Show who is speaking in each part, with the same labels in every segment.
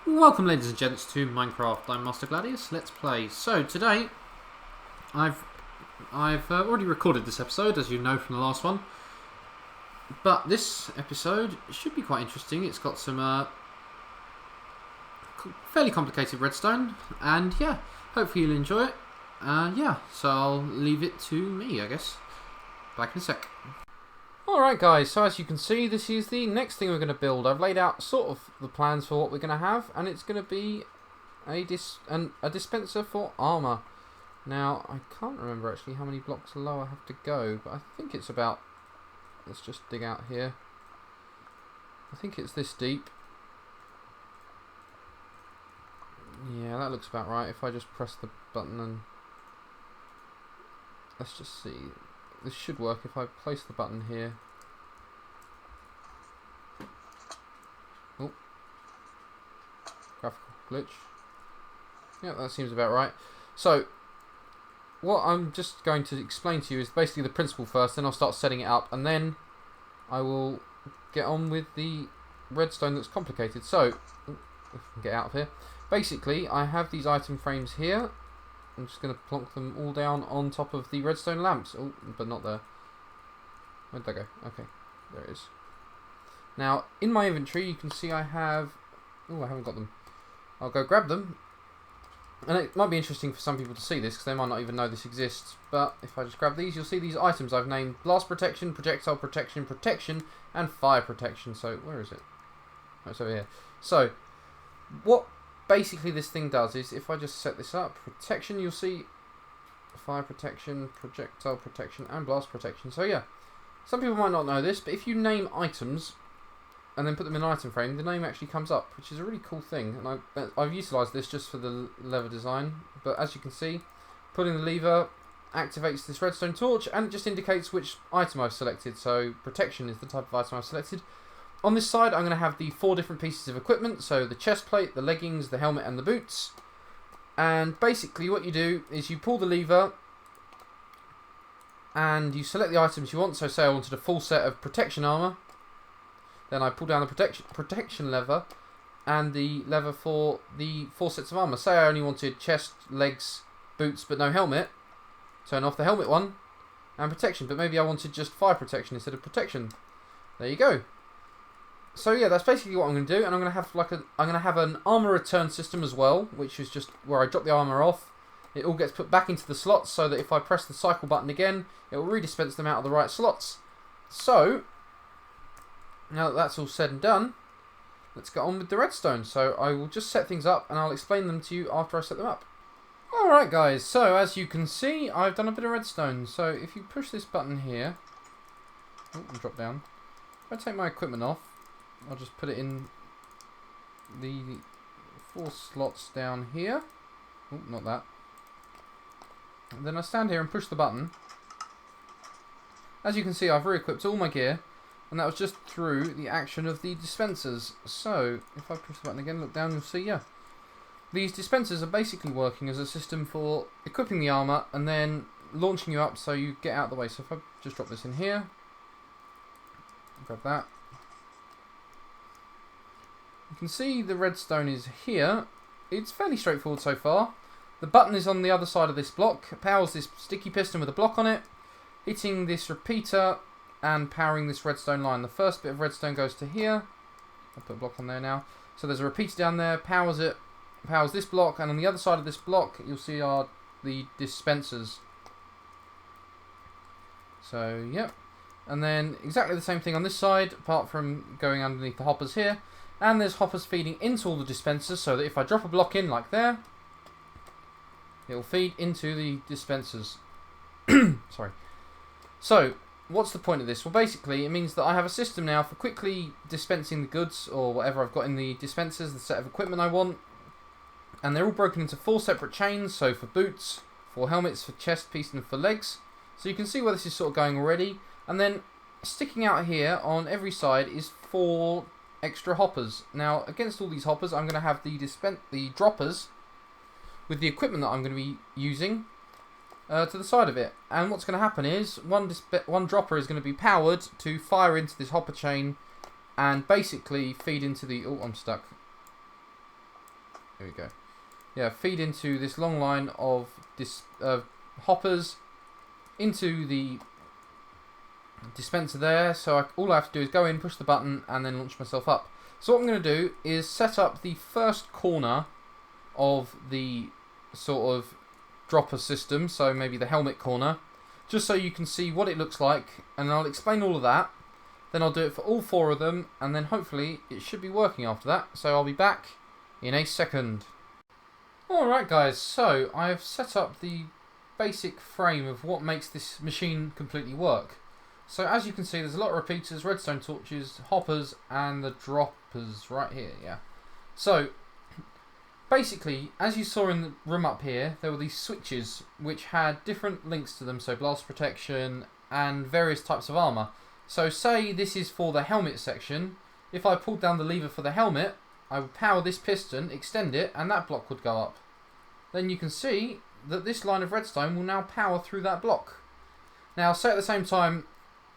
Speaker 1: Welcome, ladies and gents, to Minecraft. I'm Master Gladius. Let's play. So today, I've already recorded this episode, as you know from the last one. But this episode should be quite interesting. It's got some fairly complicated redstone, and yeah, hopefully you'll enjoy it. Yeah, so I'll leave it to me, I guess. Back in a sec. Alright guys, so as you can see, this is the next thing we're going to build. I've laid out sort of the plans for what we're going to have, and it's going to be a dispenser for armour. Now, I can't remember actually how many blocks low I have to go, but I think it's about... Let's just dig out here. I think it's this deep. Yeah, that looks about right. If I just press the button and... Let's just see. This should work if I place the button here. Oh. Graphical glitch. Yeah, that seems about right. So, what I'm just going to explain to you is basically the principle first, then I'll start setting it up, and then I will get on with the redstone that's complicated. So, if I can get out of here. Basically, I have these item frames here. I'm just going to plonk them all down on top of the redstone lamps. Oh, but not there. Where'd they go? Okay, there it is. Now, in my inventory, you can see I have... Oh, I haven't got them. I'll go grab them. And it might be interesting for some people to see this, because they might not even know this exists. But if I just grab these, you'll see these items I've named Blast Protection, Projectile Protection, Protection, and Fire Protection. So, where is it? Oh, it's over here. So, what... basically this thing does is, if I just set this up, protection, you'll see fire protection, projectile protection, and blast protection. So yeah, some people might not know this, but if you name items and then put them in an item frame, the name actually comes up, which is a really cool thing. And I've utilised this just for the lever design, but as you can see, pulling the lever activates this redstone torch, and it just indicates which item I've selected. So protection is the type of item I've selected. On this side, I'm going to have the 4 different pieces of equipment, so the chest plate, the leggings, the helmet, and the boots. And basically what you do is you pull the lever, and you select the items you want. So say I wanted a full set of protection armour, then I pull down the protection lever, and the lever for the 4 sets of armour. Say I only wanted chest, legs, boots, but no helmet. Turn off the helmet one, and protection, but maybe I wanted just fire protection instead of protection. There you go. So yeah, that's basically what I'm going to do, and I'm going to have an armor return system as well, which is just where I drop the armor off. It all gets put back into the slots, so that if I press the cycle button again, it will redispense them out of the right slots. So now that that's all said and done, let's get on with the redstone. So I will just set things up, and I'll explain them to you after I set them up. Alright guys, so as you can see, I've done a bit of redstone. So if you push this button here, and drop down, if I take my equipment off, I'll just put it in the 4 slots down here. Oh, not that. And then I stand here and push the button. As you can see, I've re-equipped all my gear, and that was just through the action of the dispensers. So, if I push the button again, look down, you'll see, yeah. These dispensers are basically working as a system for equipping the armour and then launching you up so you get out of the way. So if I just drop this in here, grab that. You can see the redstone is here. It's fairly straightforward so far. The button is on the other side of this block. It powers this sticky piston with a block on it, hitting this repeater and powering this redstone line. The first bit of redstone goes to here. I'll put a block on there now. So there's a repeater down there, powers it, powers this block, and on the other side of this block you'll see are the dispensers. So, yep. And then exactly the same thing on this side, apart from going underneath the hoppers here. And there's hoppers feeding into all the dispensers, so that if I drop a block in, like there, it will feed into the dispensers. Sorry. So, what's the point of this? Well, basically, it means that I have a system now for quickly dispensing the goods, or whatever I've got in the dispensers, the set of equipment I want. And they're all broken into 4 separate chains, so for boots, for helmets, for chest piece, and for legs. So you can see where this is sort of going already. And then, sticking out here on every side is 4 extra hoppers. Now, against all these hoppers, I'm going to have the droppers with the equipment that I'm going to be using to the side of it. And what's going to happen is one dropper is going to be powered to fire into this hopper chain and basically feed into the... Oh, I'm stuck. There we go. Yeah, feed into this long line of hoppers into the dispenser there. So all I have to do is go in, push the button, and then launch myself up. So what I'm going to do is set up the first corner of the sort of dropper system, so maybe the helmet corner, just so you can see what it looks like, and I'll explain all of that. Then I'll do it for all 4 of them, and then hopefully it should be working after that. So I'll be back in a second. Alright guys, so I've set up the basic frame of what makes this machine completely work. So as you can see, there's a lot of repeaters, redstone torches, hoppers, and the droppers right here, yeah. So basically, as you saw in the room up here, there were these switches which had different links to them, so blast protection and various types of armour. So say this is for the helmet section. If I pulled down the lever for the helmet, I would power this piston, extend it, and that block would go up. Then you can see that this line of redstone will now power through that block. Now say at the same time,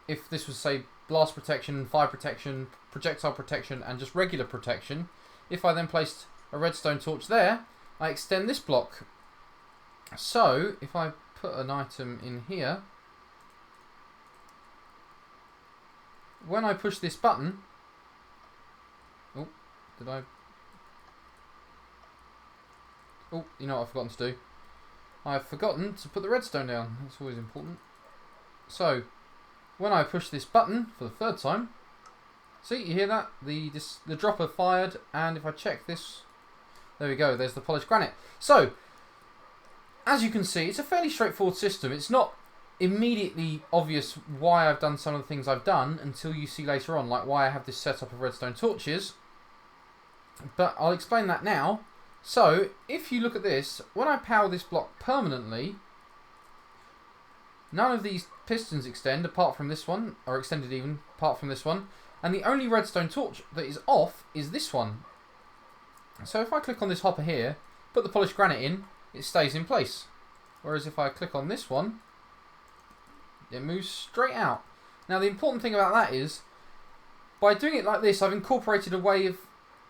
Speaker 1: if this was say blast protection, fire protection, projectile protection, and just regular protection, if I then placed a redstone torch there, I extend this block. So if I put an item in here, when I push this button, oh, you know what I've forgotten to do? I've forgotten to put the redstone down. That's always important. So when I push this button for the 3rd time, see, you hear that? The dropper fired, and if I check this, there we go, there's the polished granite. So, as you can see, it's a fairly straightforward system. It's not immediately obvious why I've done some of the things I've done until you see later on, like why I have this setup of redstone torches. But I'll explain that now. So, if you look at this, when I power this block permanently, none of these pistons extend apart from this one, or extended even apart from this one, and the only redstone torch that is off is this one. So if I click on this hopper here, put the polished granite in, it stays in place. Whereas if I click on this one, it moves straight out. Now the important thing about that is, by doing it like this, I've incorporated a way of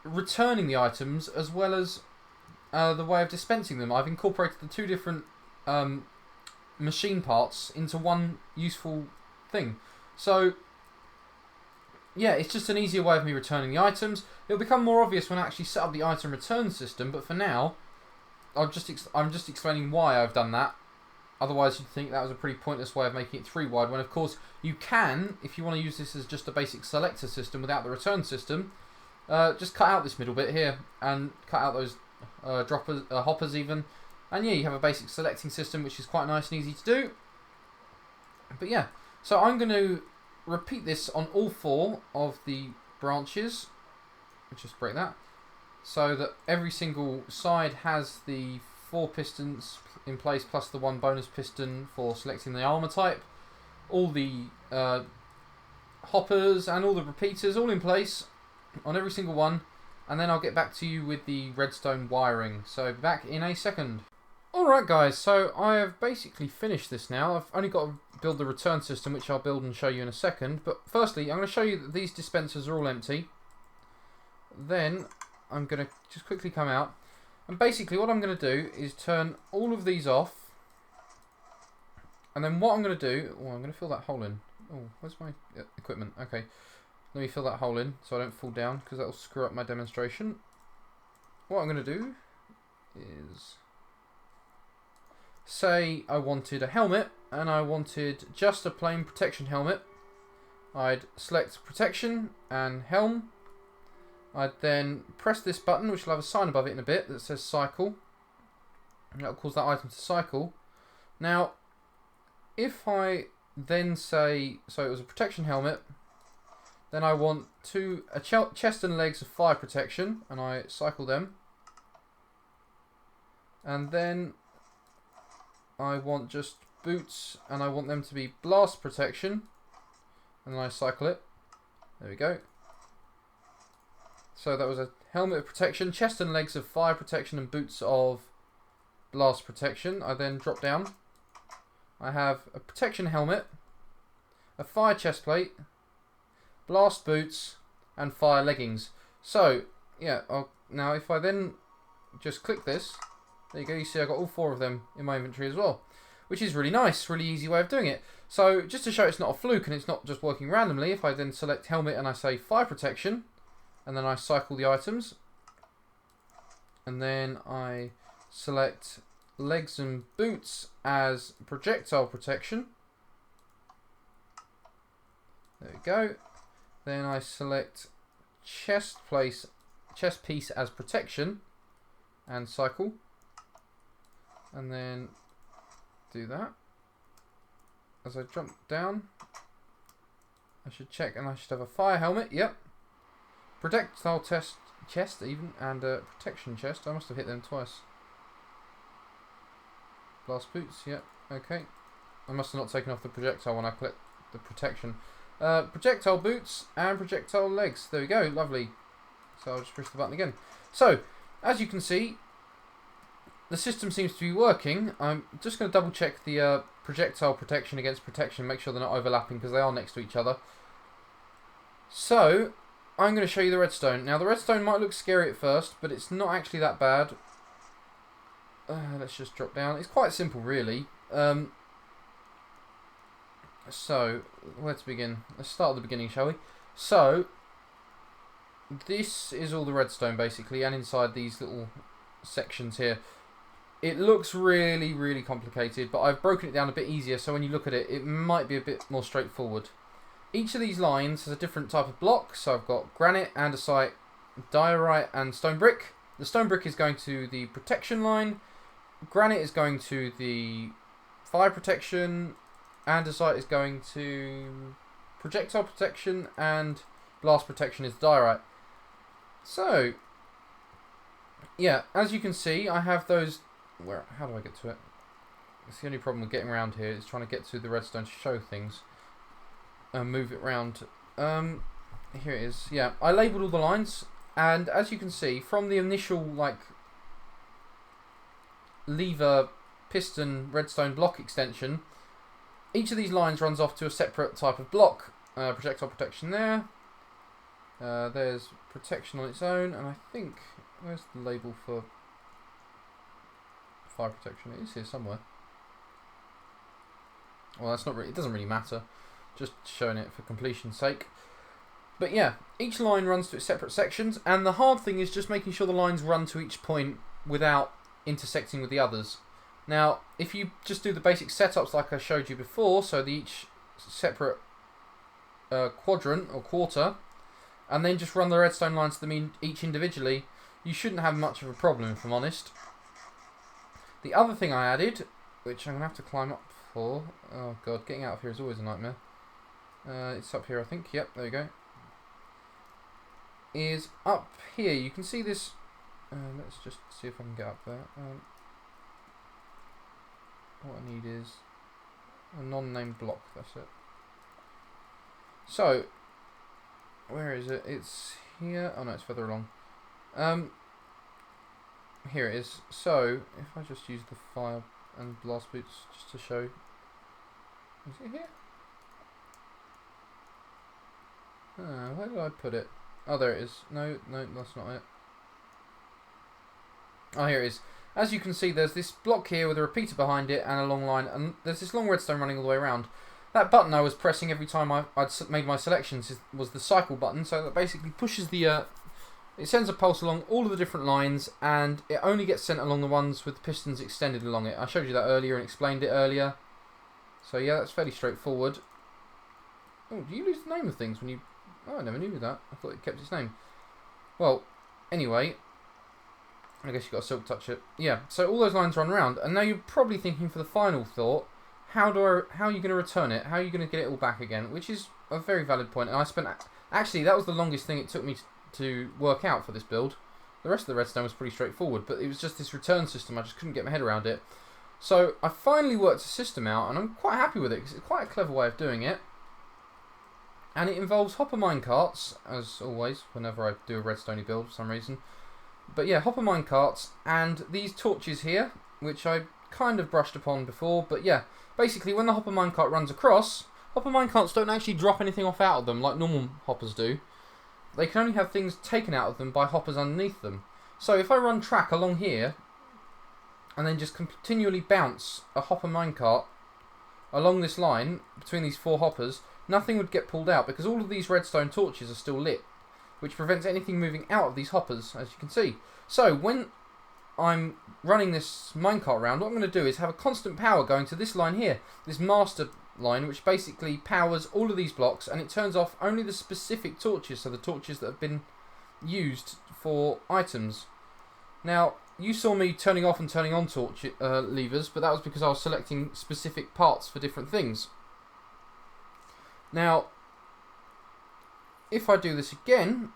Speaker 1: returning the items as well as the way of dispensing them. I've incorporated the 2 different machine parts into one useful thing. So yeah, it's just an easier way of me returning the items. It'll become more obvious when I actually set up the item return system, but for now I'm just explaining why I've done that. Otherwise you'd think that was a pretty pointless way of making it 3 wide, when of course you can, if you want to use this as just a basic selector system without the return system, just cut out this middle bit here and cut out those hoppers even, and yeah, you have a basic selecting system which is quite nice and easy to do. But yeah, so I'm going to repeat this on all 4 of the branches. Just break that, so that every single side has the 4 pistons in place plus the 1 bonus piston for selecting the armour type. All the hoppers and all the repeaters all in place on every single one, and then I'll get back to you with the redstone wiring. So back in a second. Alright guys, so I have basically finished this now. I've only got to build the return system, which I'll build and show you in a second. But firstly, I'm going to show you that these dispensers are all empty. Then I'm going to just quickly come out. And basically what I'm going to do is turn all of these off. And then what I'm going to do... Oh, I'm going to fill that hole in. Oh, where's my equipment? Okay. Let me fill that hole in so I don't fall down, because that will screw up my demonstration. What I'm going to do is... Say I wanted a helmet, and I wanted just a plain protection helmet. I'd select protection and helm. I'd then press this button, which will have a sign above it in a bit that says cycle. And that will cause that item to cycle. Now, if I then say, so it was a protection helmet, then I want a chest and legs of fire protection, and I cycle them. And then I want just boots, and I want them to be blast protection, and then I cycle it. There we go. So that was a helmet of protection, chest and legs of fire protection, and boots of blast protection. I then drop down. I have a protection helmet, a fire chest plate, blast boots, and fire leggings. So yeah, now if I then just click this. There you go, you see I got all 4 of them in my inventory as well, which is really nice, really easy way of doing it. So just to show it's not a fluke and it's not just working randomly, if I then select helmet and I say fire protection, and then I cycle the items, and then I select legs and boots as projectile protection. There we go. Then I select chest piece as protection and cycle, and then do that. As I jump down, I should check, and I should have a fire helmet. Yep. Projectile chest even, and a protection chest. I must have hit them twice. Blast boots. Yep. Okay. I must have not taken off the projectile when I clicked the protection. Projectile boots and projectile legs. There we go. Lovely. So I'll just push the button again. So as you can see, the system seems to be working. I'm just going to double check the projectile protection against protection, make sure they're not overlapping because they are next to each other. So I'm going to show you the redstone. Now the redstone might look scary at first, but it's not actually that bad. Let's just drop down. It's quite simple really. So where to begin? Let's start at the beginning, shall we? So this is all the redstone basically, and inside these little sections here. It looks really, really complicated, but I've broken it down a bit easier, so when you look at it, it might be a bit more straightforward. Each of these lines has a different type of block, so I've got granite, andesite, diorite, and stone brick. The stone brick is going to the protection line, granite is going to the fire protection, andesite is going to projectile protection, and blast protection is diorite. So, yeah, as you can see, I have those... How do I get to it? It's the only problem with getting around here is trying to get to the redstone to show things and move it around. Here it is. Yeah, I labelled all the lines, and as you can see from the initial like lever piston redstone block extension, each of these lines runs off to a separate type of block. Projectile protection there. There's protection on its own, and I think where's the label for fire protection? It is here somewhere. Well, that's not really, it doesn't really matter, just showing it for completion's sake. But yeah, each line runs to its separate sections, and the hard thing is just making sure the lines run to each point without intersecting with the others. Now, if you just do the basic setups like I showed you before, so each separate quadrant or quarter, and then just run the redstone lines to them each individually, you shouldn't have much of a problem, if I'm honest. The other thing I added, which I'm going to have to climb up for... Oh god, getting out of here is always a nightmare. It's up here, I think. Yep, there we go. Is up here. You can see this... let's just see if I can get up there. What I need is a non-named block, that's it. So, where is it? It's here. Oh no, it's further along. Here it is. So, if I just use the fire and blast boots just to show. Is it here? Where did I put it? Oh, there it is. No, that's not it. Oh, here it is. As you can see, there's this block here with a repeater behind it and a long line, and there's this long redstone running all the way around. That button I was pressing every time I'd made my selections was the cycle button, so that basically pushes the... it sends a pulse along all of the different lines, and it only gets sent along the ones with the pistons extended along it. I showed you that earlier and explained it earlier. So yeah, that's fairly straightforward. Oh, do you lose the name of things when you... Oh, I never knew that. I thought it kept its name. Well, anyway... I guess you've got to silk touch it. Yeah, so all those lines run around, and now you're probably thinking for the final thought, how are you going to return it? How are you going to get it all back again? Which is a very valid point, and I spent... Actually, that was the longest thing it took me to work out for this build. The rest of the redstone was pretty straightforward, but it was just this return system, I just couldn't get my head around it. So I finally worked a system out, and I'm quite happy with it, because it's quite a clever way of doing it. And it involves hopper minecarts, as always, whenever I do a redstone build for some reason. But yeah, hopper minecarts, and these torches here, which I kind of brushed upon before, but yeah, basically when the hopper minecart runs across, hopper minecarts don't actually drop anything off out of them like normal hoppers do. They can only have things taken out of them by hoppers underneath them. So if I run track along here, and then just continually bounce a hopper minecart along this line, between these 4 hoppers, nothing would get pulled out, because all of these redstone torches are still lit, which prevents anything moving out of these hoppers, as you can see. So when I'm running this minecart around, what I'm going to do is have a constant power going to this line here, this master line, which basically powers all of these blocks, and it turns off only the specific torches, so the torches that have been used for items. Now, you saw me turning off and turning on torch levers, but that was because I was selecting specific parts for different things. Now, if I do this again,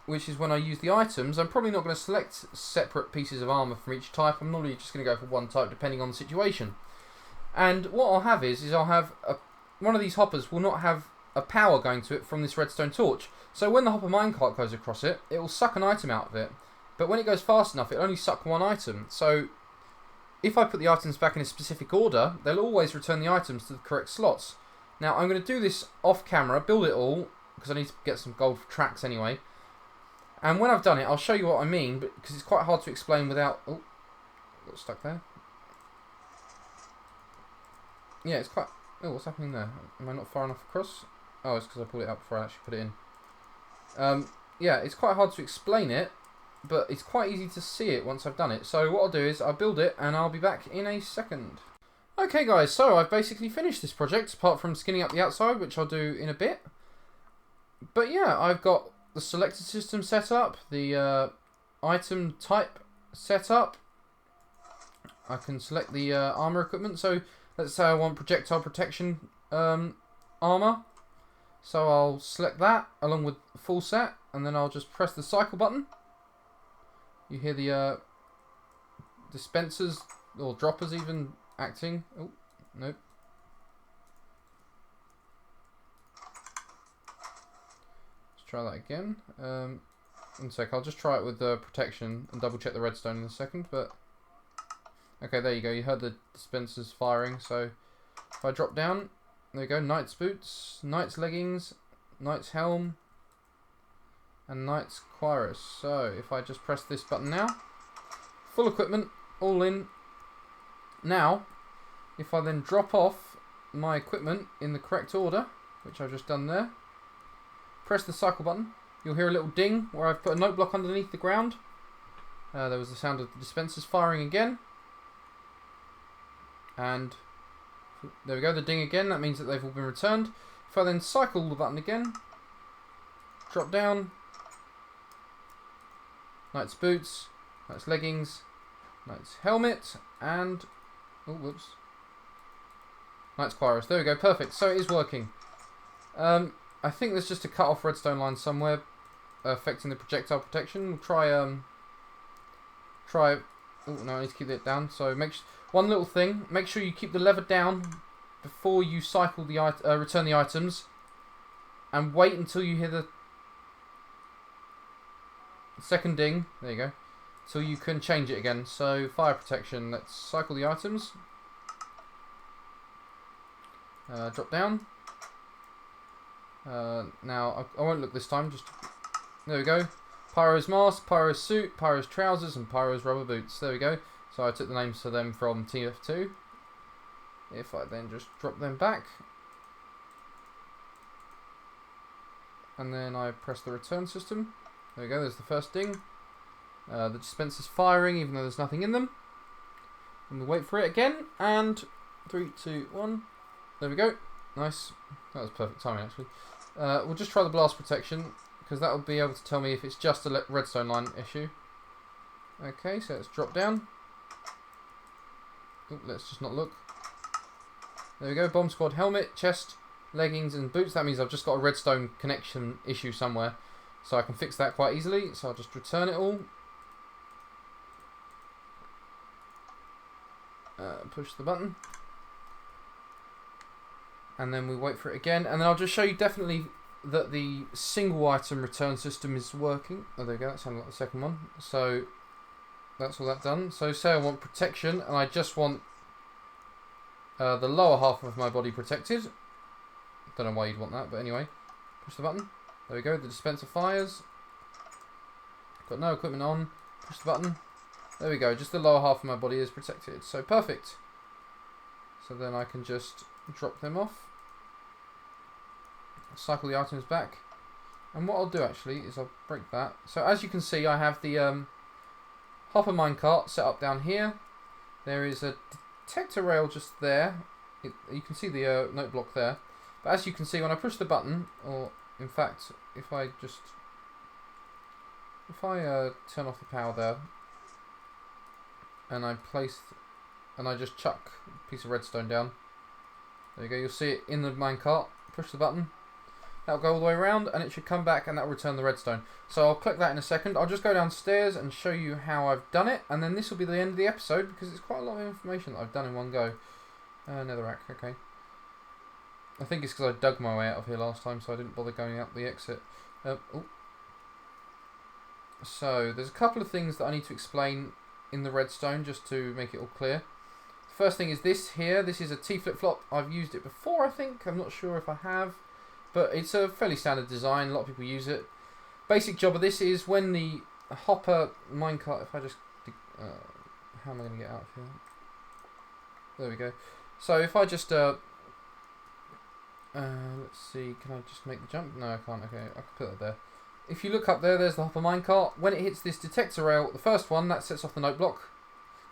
Speaker 1: which is when I use the items, I'm probably not going to select separate pieces of armour from each type. I'm normally just going to go for one type depending on the situation. And what I'll have is I'll have one of these hoppers will not have a power going to it from this redstone torch. So when the hopper minecart goes across it, it will suck an item out of it. But when it goes fast enough, it'll only suck one item. So if I put the items back in a specific order, they'll always return the items to the correct slots. Now I'm going to do this off camera, build it all, because I need to get some gold tracks anyway. And when I've done it, I'll show you what I mean, because it's quite hard to explain without... Oh, got stuck there. Yeah, it's quite... Oh, what's happening there? Am I not far enough across? Oh, it's because I pulled it out before I actually put it in. Yeah, it's quite hard to explain it, but it's quite easy to see it once I've done it. So what I'll do is I'll build it, and I'll be back in a second. Okay, guys, so I've basically finished this project, apart from skinning up the outside, which I'll do in a bit. But yeah, I've got the selector system set up, the item type set up. I can select the armour equipment. So let's say I want projectile protection armour. So I'll select that along with full set, and then I'll just press the cycle button. You hear the dispensers or droppers even acting. Oh, nope. Let's try that again. One sec, I'll just try it with the protection and double check the redstone in a second. But okay, there you go. You heard the dispensers firing. So if I drop down, there you go. Knight's boots, Knight's leggings, Knight's helm, and Knight's cuirass. So if I just press this button now, full equipment, all in. Now, if I then drop off my equipment in the correct order, which I've just done there, press the cycle button, you'll hear a little ding where I've put a note block underneath the ground. There was the sound of the dispensers firing again. And there we go, the ding again, that means that they've all been returned. If I then cycle the button again, drop down, Knight's boots, Knight's leggings, Knight's helmet, and... oh, whoops. Knight's cuirass. There we go, perfect. So it is working. I think there's just a cut off redstone line somewhere affecting the projectile protection. We'll try... oh, no, I need to keep it down. So one little thing, make sure you keep the lever down before you cycle the return the items, and wait until you hear the second ding. There you go. So you can change it again. So fire protection. Let's cycle the items. Drop down. Now I won't look this time. Just there we go. Pyro's mask, Pyro's suit, Pyro's trousers, and Pyro's rubber boots. There we go. So I took the names for them from TF2. If I then just drop them back, and then I press the return system. There we go. There's the first ding. The dispenser's firing even though there's nothing in them. And we'll wait for it again. And 3, 2, 1. There we go. Nice. That was perfect timing actually. We'll just try the blast protection, because that will be able to tell me if it's just a redstone line issue. Okay, so let's drop down. Ooh, let's just not look. There we go. Bomb squad helmet, chest, leggings, and boots. That means I've just got a redstone connection issue somewhere. So I can fix that quite easily. So I'll just return it all. Push the button. And then we wait for it again. And then I'll just show you definitely that the single item return system is working. Oh, there we go. That sounded like the second one. So that's all that done. So say I want protection, and I just want the lower half of my body protected. Don't know why you'd want that, but anyway. Push the button. There we go. The dispenser fires. Got no equipment on. Push the button. There we go. Just the lower half of my body is protected. So perfect. So then I can just drop them off. Cycle the items back. And what I'll do actually is I'll break that. So as you can see, I have the hopper minecart set up down here. There is a detector rail just there. You can see the note block there. But as you can see, when I push the button, or in fact, if I turn off the power there, and I just chuck a piece of redstone down. There you go. You'll see it in the minecart. Push the button. That'll go all the way around, and it should come back, and that will return the redstone. So I'll click that in a second. I'll just go downstairs and show you how I've done it, and then this will be the end of the episode because it's quite a lot of information that I've done in one go. Netherrack, okay. I think it's because I dug my way out of here last time, so I didn't bother going out the exit. So there's a couple of things that I need to explain in the redstone just to make it all clear. First thing is this here. This is a T flip-flop. I've used it before, I think. I'm not sure if I have. But it's a fairly standard design. A lot of people use it. Basic job of this is when the hopper minecart... If I just... how am I going to get out of here? There we go. So if I just... let's see. Can I just make the jump? No, I can't. Okay, I can put that there. If you look up there, there's the hopper minecart. When it hits this detector rail, the first one, that sets off the note block.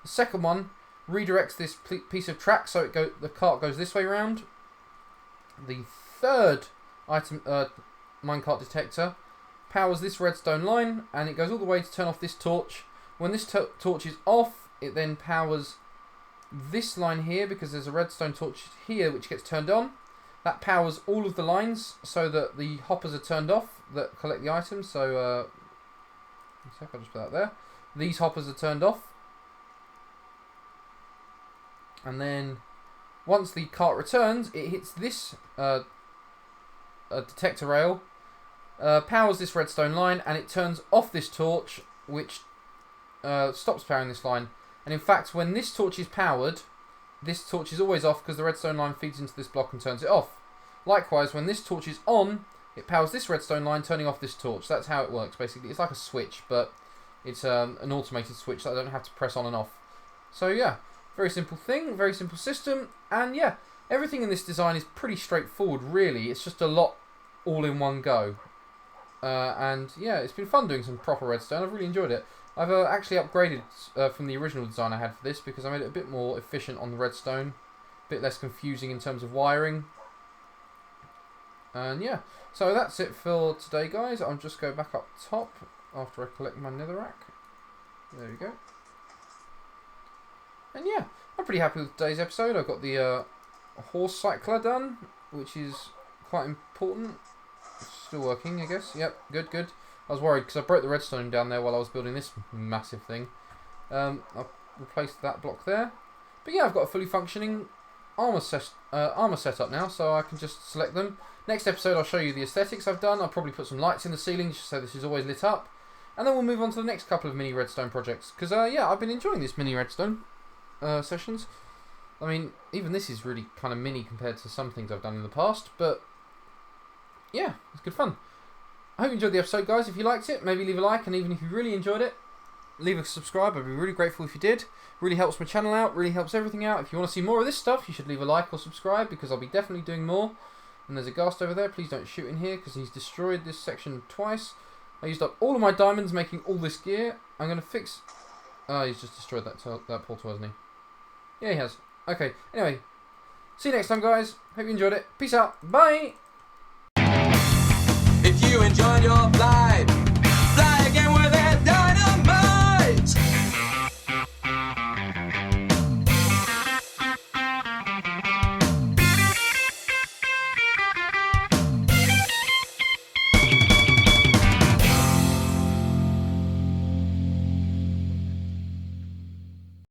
Speaker 1: The second one redirects this piece of track so the cart goes this way around. The third item minecart detector powers this redstone line, and it goes all the way to turn off this torch. When this torch is off, it then powers this line here because there's a redstone torch here which gets turned on. That powers all of the lines so that the hoppers are turned off that collect the items. So one sec, I'll just put that there. These hoppers are turned off, and then once the cart returns, it hits this detector rail, powers this redstone line, and it turns off this torch, which stops powering this line. And in fact, when this torch is powered, this torch is always off because the redstone line feeds into this block and turns it off. Likewise, when this torch is on, it powers this redstone line, turning off this torch. That's how it works, basically. It's like a switch, but it's an automated switch that I don't have to press on and off. So yeah, very simple thing, very simple system, and yeah, everything in this design is pretty straightforward, really. It's just a lot all in one go. And yeah, it's been fun doing some proper redstone. I've really enjoyed it. I've actually upgraded from the original design I had for this because I made it a bit more efficient on the redstone, a bit less confusing in terms of wiring. And yeah, so that's it for today, guys. I'll just go back up top after I collect my netherrack. There we go. And yeah, I'm pretty happy with today's episode. I've got the horse cycler done, which is quite important. It's still working, I guess. Yep, good, good. I was worried because I broke the redstone down there while I was building this massive thing. I've replaced that block there. But yeah, I've got a fully functioning armour setup now, so I can just select them. Next episode I'll show you the aesthetics I've done. I'll probably put some lights in the ceiling just so this is always lit up. And then we'll move on to the next couple of mini redstone projects. Because yeah, I've been enjoying these mini redstone sessions. I mean, even this is really kind of mini compared to some things I've done in the past. But yeah, it's good fun. I hope you enjoyed the episode, guys. If you liked it, maybe leave a like, and even if you really enjoyed it, leave a subscribe. I'd be really grateful if you did. Really helps my channel out, really helps everything out. If you want to see more of this stuff, you should leave a like or subscribe, because I'll be definitely doing more. And there's a ghast over there. Please don't shoot in here, because he's destroyed this section twice. I used up all of my diamonds making all this gear. I'm going to fix... Oh, he's just destroyed that portal, hasn't he? Yeah, he has. Okay, anyway. See you next time, guys. Hope you enjoyed it. Peace out. Bye!
Speaker 2: If you enjoyed your life,